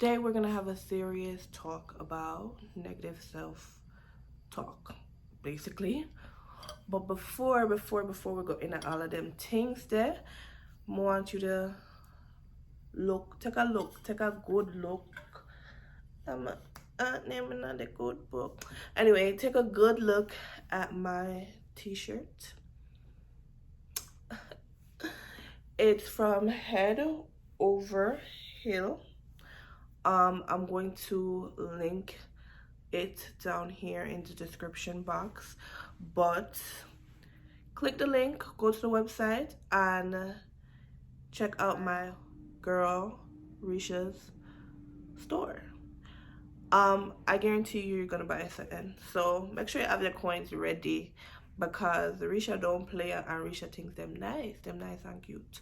Today we're gonna have a serious talk about negative self-talk, basically. But before we go into all of them things there, I want you to take a good look. I'm naming on the good book. Anyway, take a good look at my t-shirt. It's from Head Over Hill. I'm going to link it down here in the description box, but click the link, go to the website, and check out my girl Risha's store. I guarantee you're gonna buy something, so make sure you have your coins ready, because Risha don't play and Risha thinks them nice and cute.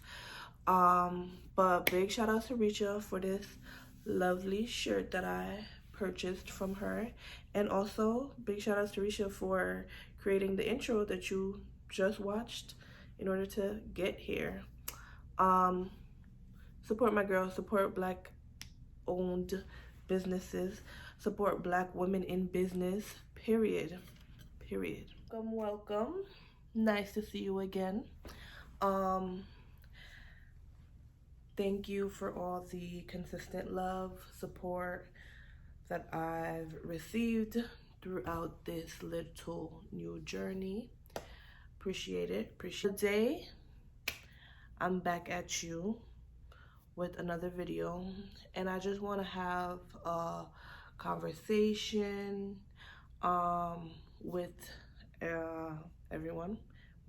But big shout out to Risha for this lovely shirt that I purchased from her, and also big shout out to Risha for creating the intro that you just watched in order to get here. Support my girl, support Black owned businesses, support Black women in business, period. Welcome, nice to see you again. Thank you for all the consistent love, support that I've received throughout this little new journey. Appreciate it. Today, I'm back at you with another video, and I just want to have a conversation with everyone,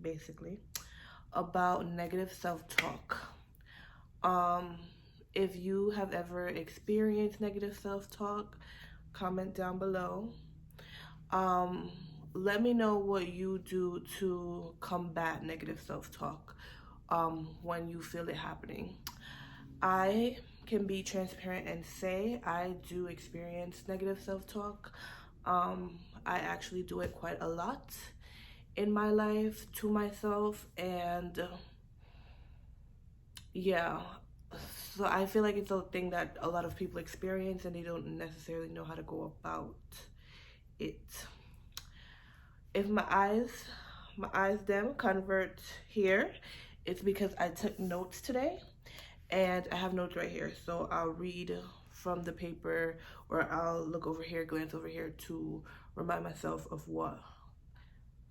basically, about negative self-talk. If you have ever experienced negative self-talk, comment down below. Let me know what you do to combat negative self-talk when you feel it happening. I can be transparent and say I do experience negative self-talk. I actually do it quite a lot in my life to myself, and yeah, so I feel like it's a thing that a lot of people experience and they don't necessarily know how to go about it. If my eyes them convert here, it's because I took notes today, and I have notes right here, so I'll read from the paper, or I'll look over here, glance over here to remind myself of what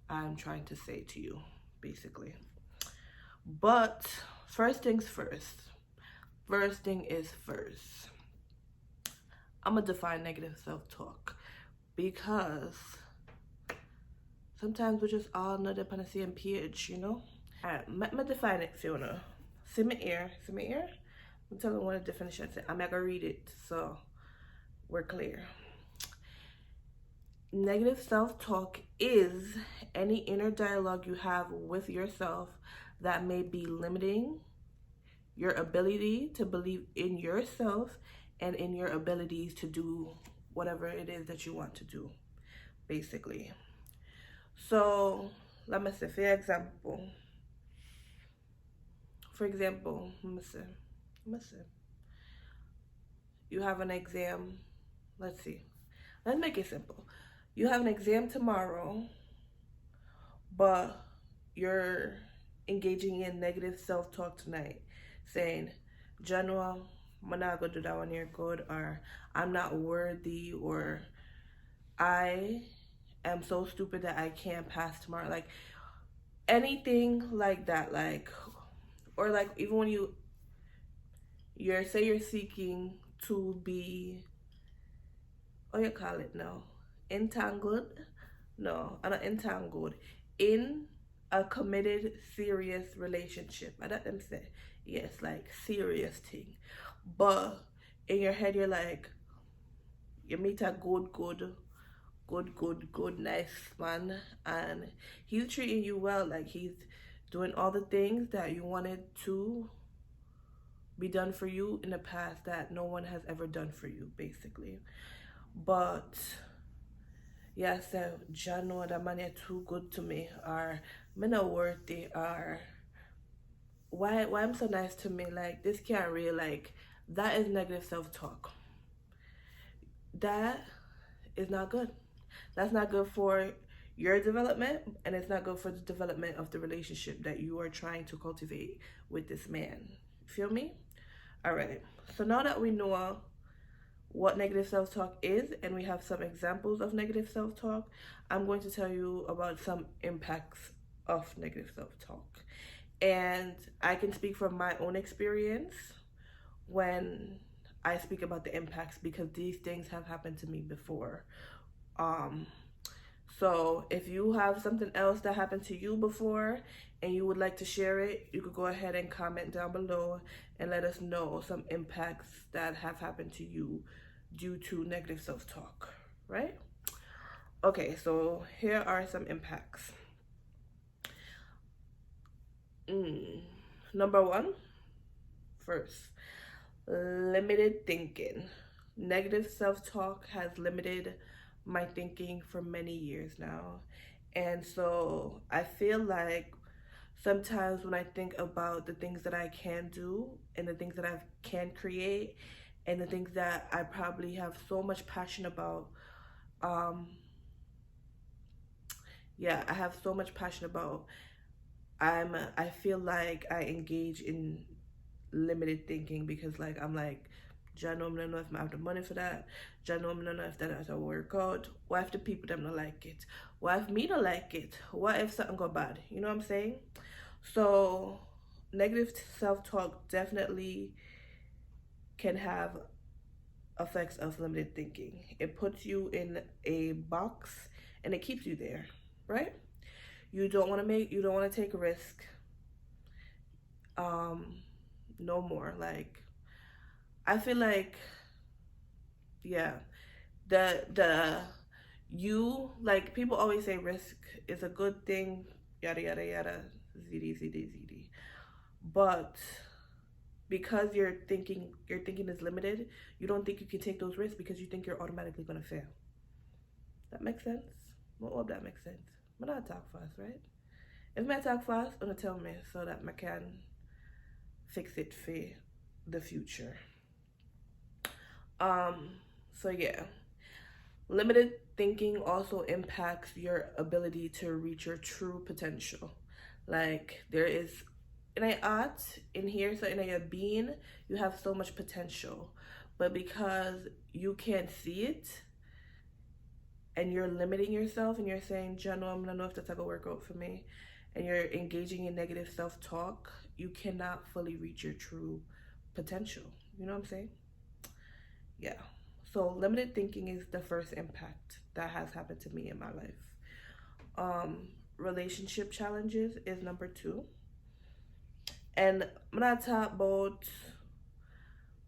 I'm trying to say to you, basically. But first things first. First thing is first. I'm gonna define negative self-talk, because sometimes we're just all not up on the same page, you know? Alright, let me define it, Fiona. See my ear? I'm telling you what the definition is. I'm not gonna read it, so we're clear. Negative self-talk is any inner dialogue you have with yourself that may be limiting your ability to believe in yourself and in your abilities to do whatever it is that you want to do, basically. So let me say, for example, let me say, you have an exam. Let's make it simple. You have an exam tomorrow, but you're engaging in negative self-talk tonight, saying, Janua, I'm not gonna do that one, you're good, or I'm not worthy, or I am so stupid that I can't pass tomorrow. Like anything like that, or like even when you're seeking to be, what you call it now, entangled, no, I'm not entangled, in a committed serious relationship. I let them say, yes, like serious thing, but in your head you're like, you meet a good nice man, and he's treating you well, like he's doing all the things that you wanted to be done for you in the past that no one has ever done for you, basically. But yeah, so John, know that man is too good to me, or me not worthy, or why I'm so nice to me, like this can't really, like that is negative self-talk. that is not good. That's not good for your development, and it's not good for the development of the relationship that you are trying to cultivate with this man. Feel me? All right. So now that we know what negative self talk is and we have some examples of negative self talk, I'm going to tell you about some impacts of negative self talk. And I can speak from my own experience when I speak about the impacts because these things have happened to me before. Um, so if you have something else that happened to you before and you would like to share it, you could go ahead and comment down below and let us know some impacts that have happened to you due to negative self-talk, right? Okay, so here are some impacts. Number one, first, limited thinking. Negative self talk has limited my thinking for many years now. And so I feel like sometimes when I think about the things that I can do and the things that I can create and the things that I probably have so much passion about, um, yeah, I have so much passion about. I feel like I engage in limited thinking because I'm like, I know I don't know if I have the money for that. I know I don't know if that has to work out. What if the people them not like it? What if me don't like it? What if something go bad? You know what I'm saying? So negative self-talk definitely can have effects of limited thinking. It puts you in a box and it keeps you there, right? You don't want to take a risk. Um, no more. Like I feel like yeah, the you like people always say risk is a good thing, yada yada yada, zd. But because your thinking is limited, you don't think you can take those risks because you think you're automatically gonna fail. That makes sense? Well, hope that makes sense. But not talk fast, right? If I talk fast, gonna tell me so that I can fix it for the future. Um, so yeah. Limited thinking also impacts your ability to reach your true potential. Like there is in a art in here, so in a being, you have so much potential. But because you can't see it and you're limiting yourself and you're saying, General, I'm gonna know if that's gonna work out for me, and you're engaging in negative self-talk, you cannot fully reach your true potential. You know what I'm saying? Yeah. So limited thinking is the first impact that has happened to me in my life. Relationship challenges is number two. And I'm not talking about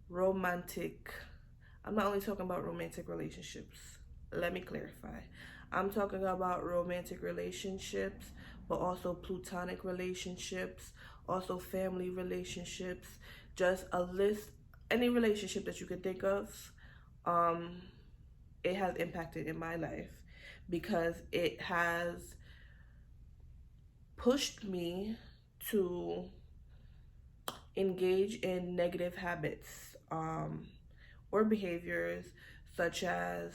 romantic. I'm not only talking about romantic relationships. Let me clarify. I'm talking about romantic relationships, but also platonic relationships, also family relationships, just a list, any relationship that you can think of. Um, it has impacted in my life because it has pushed me to engage in negative habits or behaviors such as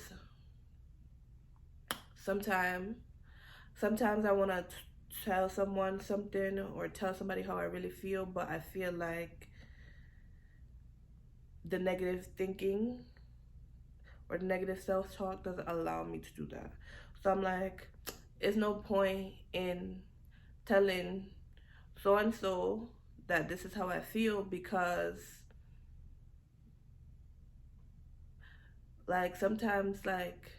sometimes sometimes I want to tell someone something or tell somebody how I really feel, but I feel like the negative thinking or the negative self-talk doesn't allow me to do that. So I'm like, it's no point in telling so and so that this is how I feel because like sometimes like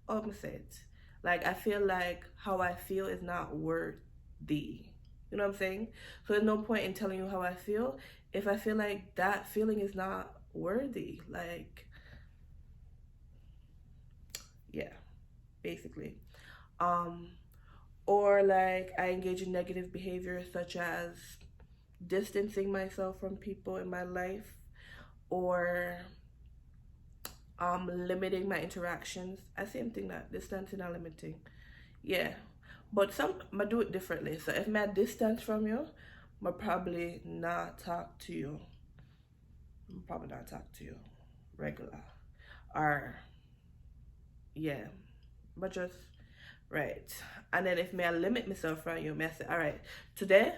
oh, I'm gonna say it. Like I feel like how I feel is not worthy. You know what I'm saying? So there's no point in telling you how I feel if I feel like that feeling is not worthy. Like yeah, basically. Um or like I engage in negative behavior such as distancing myself from people in my life or limiting my interactions. I same thing that distancing and limiting. Yeah. But some I do it differently. So if I distance from you, I probably not talk to you. I'm probably not talk to you regular. or yeah, but just right. And then if me I limit myself from you, me I say, all right, today,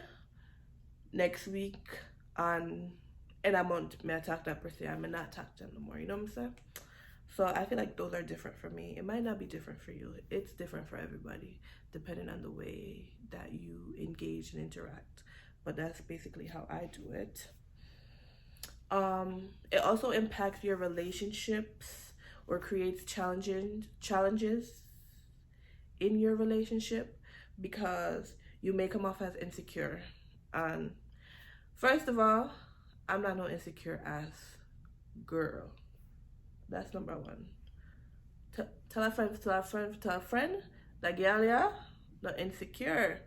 next week, and in a month, me I talk that person, I may not talk to them no more. You know what I'm saying? So I feel like those are different for me. It might not be different for you. It's different for everybody, depending on the way that you engage and interact. But that's basically how I do it. It also impacts your relationships or creates challenges in your relationship because you may come off as insecure. And first of all, I'm not no insecure ass girl. That's number one. Tell a friend, tell a friend, tell a friend that girl, yeah, not insecure.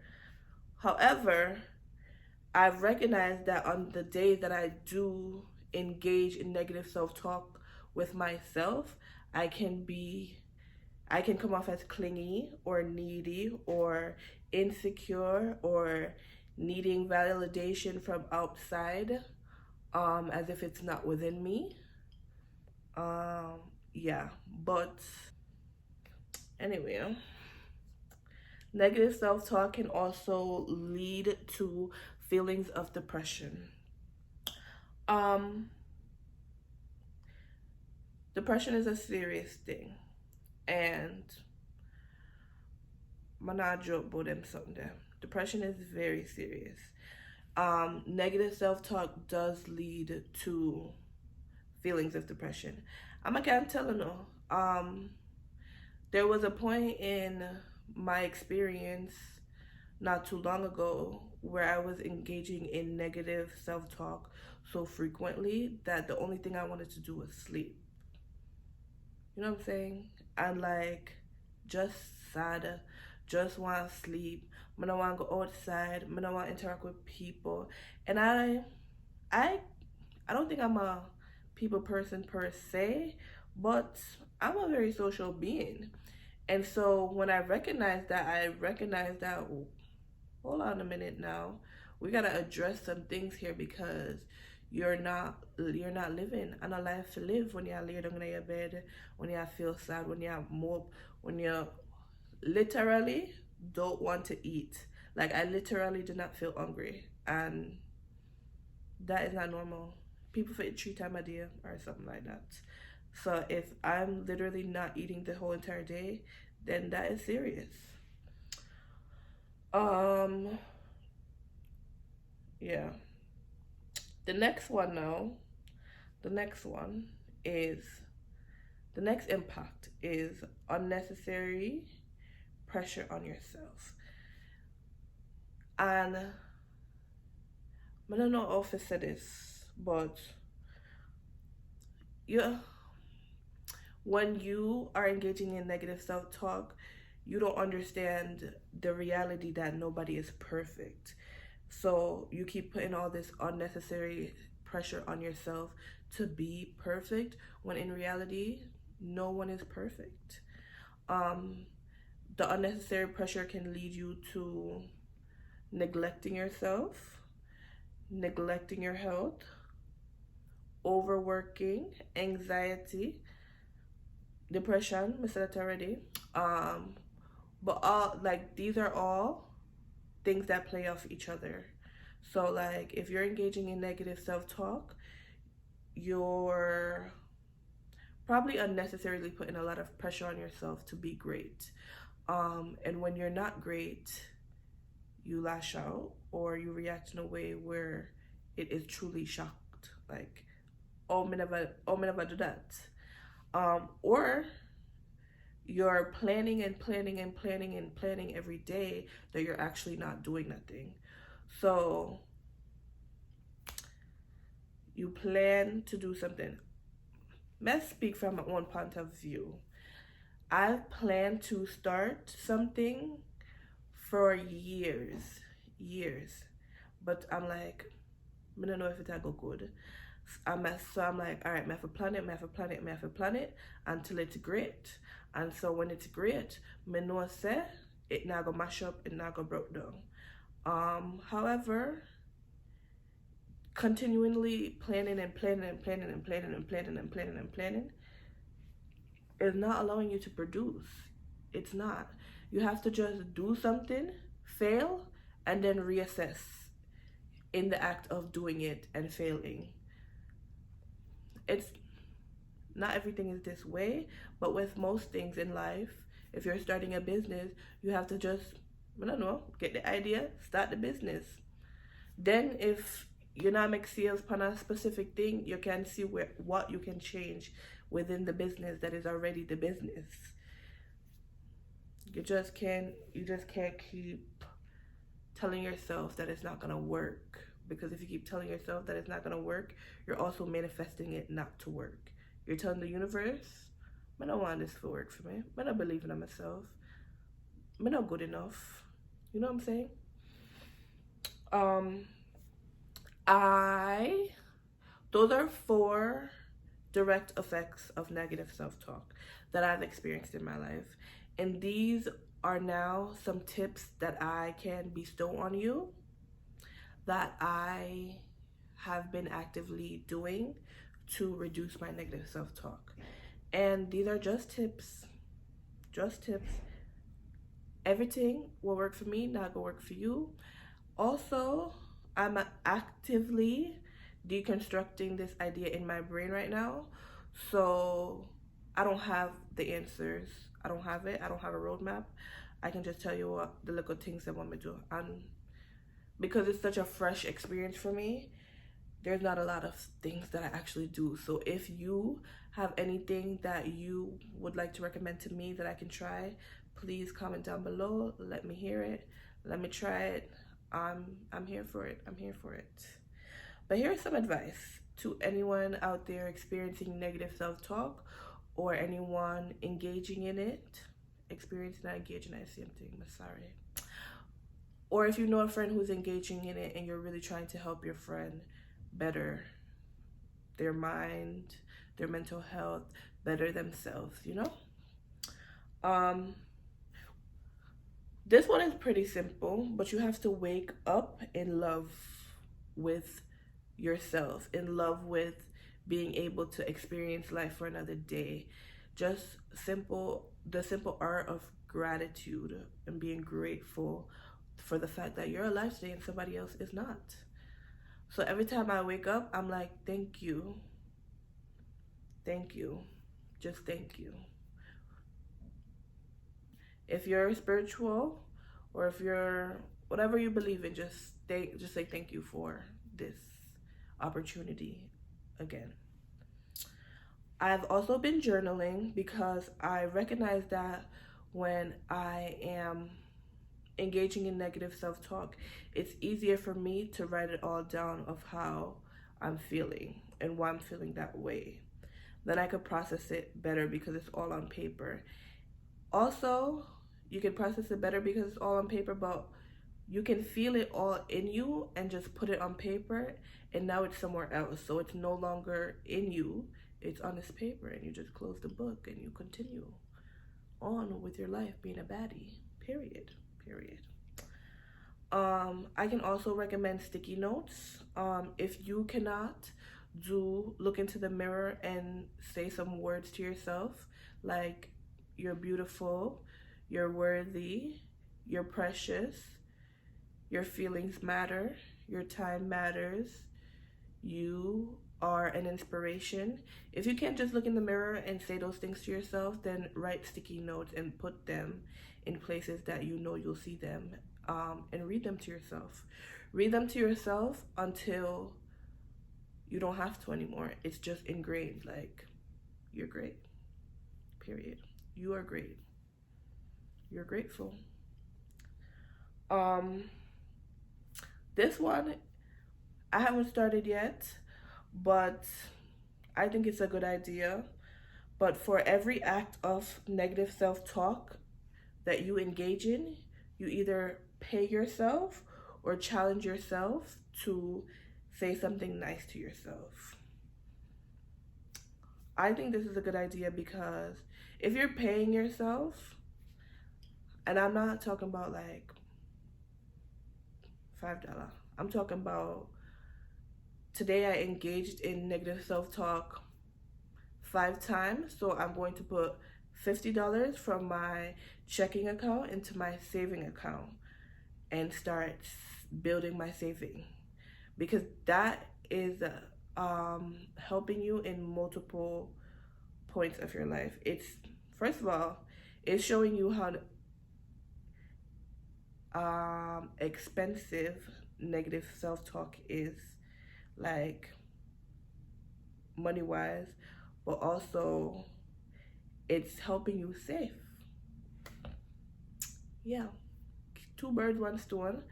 However, I've recognized that on the days that I do engage in negative self-talk with myself, I can be I can come off as clingy or needy or insecure or needing validation from outside, as if it's not within me. Um, yeah, but anyway, negative self talk can also lead to feelings of depression. Um, Depression is a serious thing, and I'm not joke about them something there. Depression is very serious. Negative self talk does lead to feelings of depression. I can't tell you no. There was a point in my experience not too long ago where I was engaging in negative self talk so frequently that the only thing I wanted to do was sleep. You know what I'm saying? And like, just sad, just want to sleep. I don't want to go outside. I don't want to interact with people. And I, I don't think I'm a people person per se, but I'm a very social being. And so when I recognize that, oh, hold on a minute now. We gotta address some things here because you're not living and a life to live when you lay down in your bed, when you feel sad, when you mope, when you literally don't want to eat. Like I literally do not feel hungry, and that is not normal. People for 3 times a day or something like that. So if I'm literally not eating the whole entire day, then that is serious. Um, yeah. The next one now, the next one is the next impact is unnecessary pressure on yourself. And I don't know if I said this, but yeah, when you are engaging in negative self-talk, you don't understand the reality that nobody is perfect. So you keep putting all this unnecessary pressure on yourself to be perfect when in reality no one is perfect. Um the unnecessary pressure can lead you to neglecting yourself, neglecting your health, overworking, anxiety, depression, I said that already. Um but all like these are all things that play off each other. So like if you're engaging in negative self-talk, you're probably unnecessarily putting a lot of pressure on yourself to be great. And when you're not great, you lash out or you react in a way where it is truly shocked. Like, me never do that. Or you're planning and planning and planning and planning every day that you're actually not doing nothing. So you plan to do something. Let's speak from my own point of view. I've planned to start something for years. But I'm like, I don't know if it'll go good. So I'm like, all right, I have to plan it, I have to plan it, I have to plan it until it's great. And so when it's great, I know say it not go mash up, it not go broke down. However, continually planning and planning and planning and planning and planning and planning and planning, is not allowing you to produce. It's not. You have to just do something, fail, and then reassess in the act of doing it and failing. It's not everything is this way, but with most things in life, if you're starting a business, you have to just, I don't know, get the idea, start the business. Then if you're not make sales on a specific thing, you can see what you can change within the business that is already the business. You just can't keep telling yourself that it's not gonna work. Because if you keep telling yourself that it's not gonna work, you're also manifesting it not to work. You're telling the universe, I don't want this to work for me. I don't believe in myself. I'm not good enough. You know what I'm saying? Um, I those are 4 direct effects of negative self-talk that I've experienced in my life. And these are now some tips that I can bestow on you that I have been actively doing to reduce my negative self-talk. And these are just tips. Just tips. Everything will work for me, not gonna work for you. Also, I'm actively deconstructing this idea in my brain right now. So I don't have the answers. I don't have it. I don't have a roadmap. I can just tell you what the little things I want me to do. And because it's such a fresh experience for me, there's not a lot of things that I actually do. So if you have anything that you would like to recommend to me that I can try, please comment down below. Let me hear it. Let me try it. I'm here for it. I'm here for it. But here's some advice to anyone out there experiencing negative self-talk or anyone engaging in it. Experiencing, not engaging, I same thing, but sorry. Or if you know a friend who's engaging in it and you're really trying to help your friend better their mind, their mental health, better themselves, you know? This one is pretty simple, but you have to wake up in love with yourself, in love with being able to experience life for another day. Just the simple art of gratitude and being grateful for the fact that you're alive today and somebody else is not. So every time I wake up, I'm like, thank you. Thank you. Just thank you. If you're spiritual or if you're whatever you believe in, just say thank you for this opportunity again. I've also been journaling because I recognize that when I am engaging in negative self-talk, it's easier for me to write it all down of how I'm feeling and why I'm feeling that way. Then I could process it better because it's all on paper. Also, you can process it better because it's all on paper, but you can feel it all in you and just put it on paper, and now it's somewhere else. So it's no longer in you, it's on this paper, and you just close the book and you continue on with your life being a baddie. Period. I can also recommend sticky notes. If you cannot look into the mirror and say some words to yourself like you're beautiful, you're worthy, you're precious, your feelings matter, your time matters, you are an inspiration. If you can't just look in the mirror and say those things to yourself, then write sticky notes and put them in places that you know you'll see them, and read them to yourself. Read them to yourself until you don't have to anymore. It's just ingrained, like, you're great. Period. You are great. You're grateful. This one I haven't started yet, but I think it's a good idea. But for every act of negative self-talk that you engage in, you either pay yourself or challenge yourself to say something nice to yourself. I think this is a good idea because if you're paying yourself, and I'm not talking about like $5, I'm talking about today I engaged in negative self-talk 5 times. So I'm going to put $50 from my checking account into my saving account and start building my saving, because that is helping you in multiple points of your life. It's, first of all, it's showing you how expensive negative self-talk is, like money wise, but also it's helping you save. Yeah, two birds, one stone.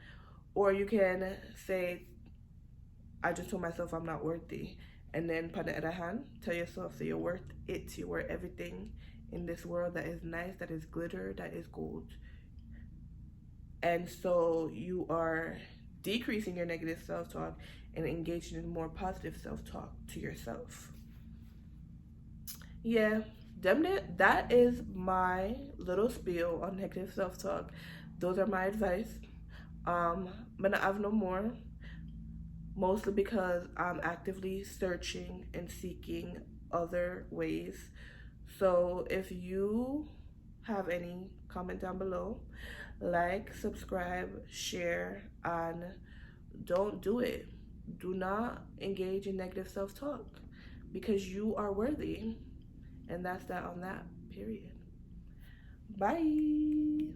Or you can say, I just told myself I'm not worthy. And then, on the other hand, tell yourself that you're worth it. You're worth everything in this world that is nice, that is glitter, that is gold. And so you are decreasing your negative self talk and engaging in more positive self talk to yourself. Yeah, that is my little spiel on negative self talk. Those are my advice. But I have no more, mostly because I'm actively searching and seeking other ways. So if you have any, comment down below, like, subscribe, share, and don't do it. Do not engage in negative self-talk, because you are worthy. And that's that on that, period. Bye.